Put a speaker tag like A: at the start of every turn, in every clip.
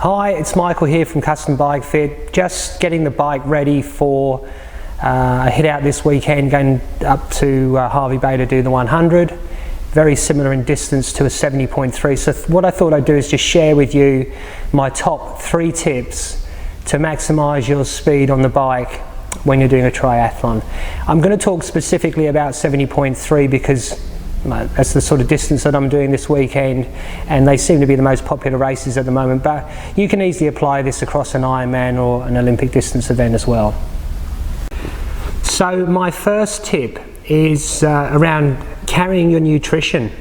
A: Hi, it's Michael here from Custom Bike Fit. Just getting the bike ready for a hit out this weekend, going up to Hervey Bay to do the 100. Very similar in distance to a 70.3. So what I thought I'd do is just share with you my top 3 tips to maximise your speed on the bike when you're doing a triathlon. I'm going to talk specifically about 70.3 because that's the sort of distance that I'm doing this weekend, and they seem to be the most popular races at the moment, but you can easily apply this across an Ironman or an Olympic distance event as well. So my first tip is around carrying your nutrition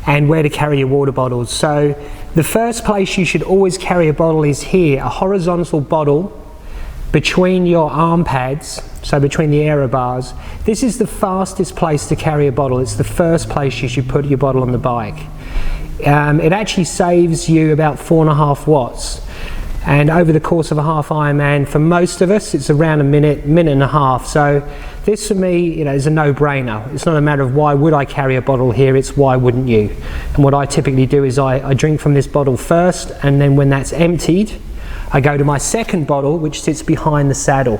A: and where to carry your water bottles. So the first place you should always carry a bottle is here, a horizontal bottle between your arm pads, so between the aero bars. This is the fastest place to carry a bottle. It's the first place you should put your bottle on the bike. It actually saves you about 4.5 watts. And over the course of a half Ironman, for most of us, it's around a minute and a half. So this for me, is a no-brainer. It's not a matter of why would I carry a bottle here, it's why wouldn't you? And what I typically do is I drink from this bottle first, and then when that's emptied, I go to my second bottle, which sits behind the saddle.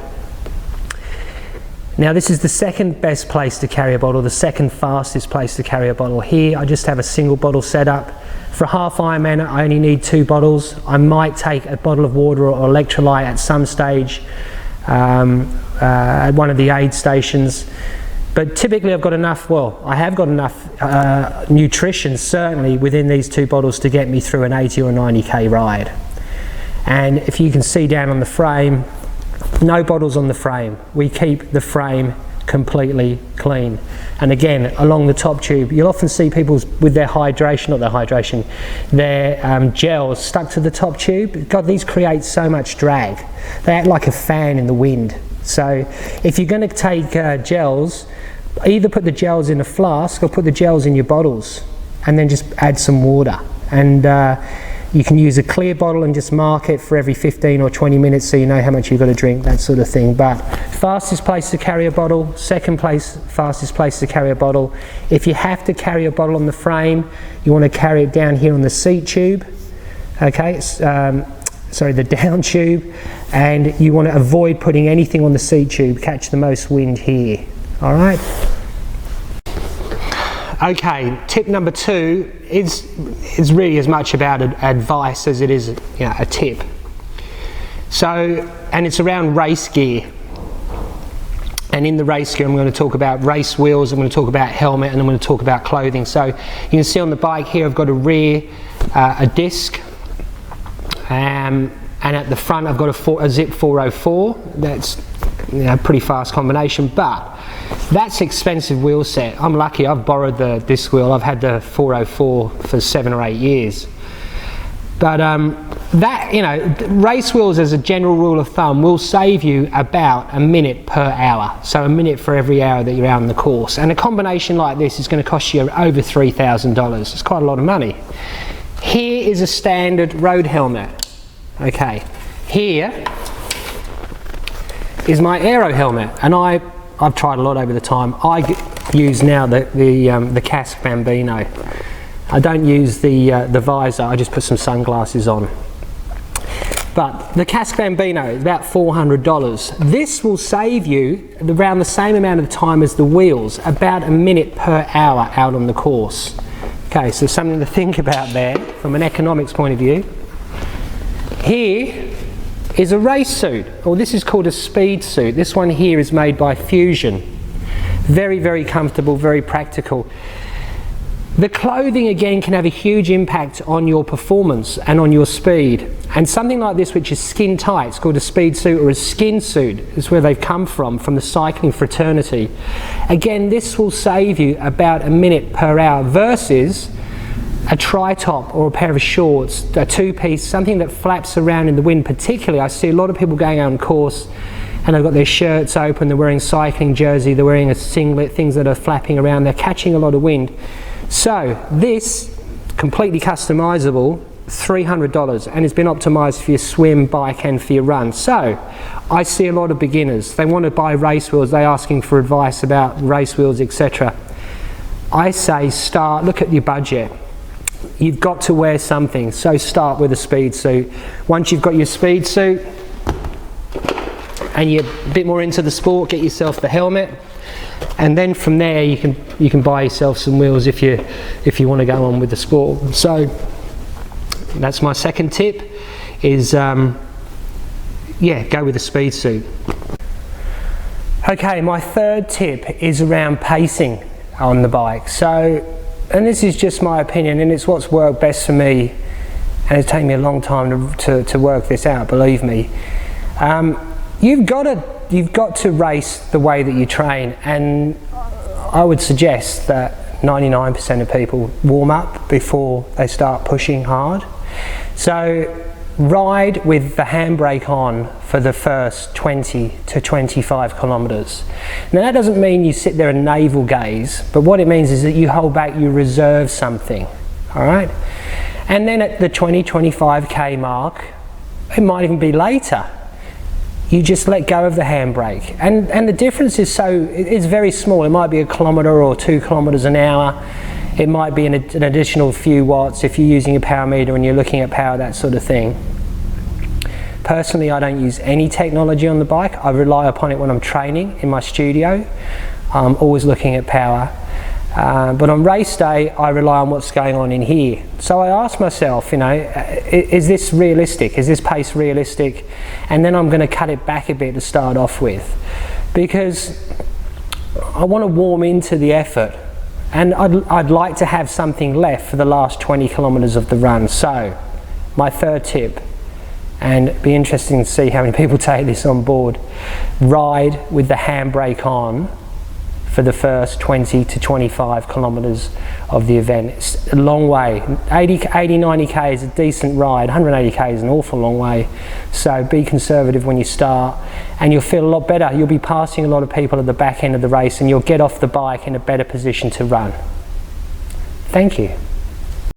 A: Now this is the second best place to carry a bottle, the second fastest place to carry a bottle. Here I just have a single bottle set up. For a half Ironman I only need 2 bottles. I might take a bottle of water or electrolyte at some stage at one of the aid stations. But typically I've got enough, I have got enough nutrition certainly within these 2 bottles to get me through an 80 or 90k ride. And if you can see down on the frame, no bottles on the frame. We keep the frame completely clean. And again, along the top tube, you'll often see people with their their gels stuck to the top tube. God, these create so much drag. They act like a fan in the wind. So if you're going to take gels, either put the gels in a flask or put the gels in your bottles and then just add some water. And you can use a clear bottle and just mark it for every 15 or 20 minutes so you know how much you've got to drink, that sort of thing. But fastest place to carry a bottle, fastest place to carry a bottle. If you have to carry a bottle on the frame, you want to carry it down here on the seat tube, okay, the down tube, and you want to avoid putting anything on the seat tube, catch the most wind here, all right? Okay, tip number 2 is really as much about advice as it is a tip. So, and it's around race gear. And in the race gear I'm going to talk about race wheels, I'm going to talk about helmet, and I'm going to talk about clothing. So you can see on the bike here I've got a rear, a disc, and at the front I've got a Zip 404. That's a pretty fast combination, but that's expensive wheel set. I'm lucky I've borrowed the disc wheel. I've had the 404 for 7 or 8 years. But race wheels as a general rule of thumb will save you about a minute per hour. So a minute for every hour that you're out on the course. And a combination like this is going to cost you over $3,000. It's quite a lot of money. Here is a standard road helmet. Okay, here is my aero helmet, and I've tried a lot over the time. I use now the Casque Bambino. I don't use the visor, I just put some sunglasses on. But the Casque Bambino is about $400. This will save you around the same amount of time as the wheels, about a minute per hour out on the course. Okay, so something to think about there from an economics point of view. Here is a race suit, or this is called a speed suit. This one here is made by Fusion. Very, very comfortable, very practical. The clothing again can have a huge impact on your performance and on your speed. And something like this, which is skin tight, it's called a speed suit or a skin suit, is where they've come from the cycling fraternity. Again, this will save you about a minute per hour versus a tri-top or a pair of shorts, a 2-piece, something that flaps around in the wind. Particularly, I see a lot of people going out on course and they've got their shirts open, they're wearing cycling jersey, they're wearing a singlet, things that are flapping around, they're catching a lot of wind. So this, completely customizable, $300, and it's been optimized for your swim, bike and for your run. So I see a lot of beginners, they want to buy race wheels, they're asking for advice about race wheels, etc. I say look at your budget. you've got to wear something. So start with a speed suit. Once you've got your speed suit and you're a bit more into the sport, get yourself the helmet, and then from there you can buy yourself some wheels if you want to go on with the sport. So that's my second tip, is go with a speed suit. Okay, my third tip is around pacing on the bike. So, and this is just my opinion, and it's what's worked best for me, and it's taken me a long time to work this out, believe me. You've got to race the way that you train, and I would suggest that 99% of people warm up before they start pushing hard. So ride with the handbrake on for the first 20 to 25 kilometres. Now that doesn't mean you sit there and navel gaze, but what it means is that you hold back, you reserve something, all right? And then at the 20-25k mark, it might even be later, you just let go of the handbrake. And the difference is very small. It might be 1 kilometre or 2 kilometres an hour. It might be an additional few watts if you're using a power meter and you're looking at power, that sort of thing. Personally, I don't use any technology on the bike. I rely upon it when I'm training in my studio. I'm always looking at power. But on race day, I rely on what's going on in here. So I ask myself, is this realistic? Is this pace realistic? And then I'm going to cut it back a bit to start off with, because I want to warm into the effort. And I'd like to have something left for the last 20 kilometres of the run. So, my third tip, and it'd be interesting to see how many people take this on board, ride with the handbrake on for the first 20 to 25 kilometres of the event. It's a long way. 90k is a decent ride. 180k is an awful long way. So be conservative when you start, and you'll feel a lot better. You'll be passing a lot of people at the back end of the race, and you'll get off the bike in a better position to run. Thank you.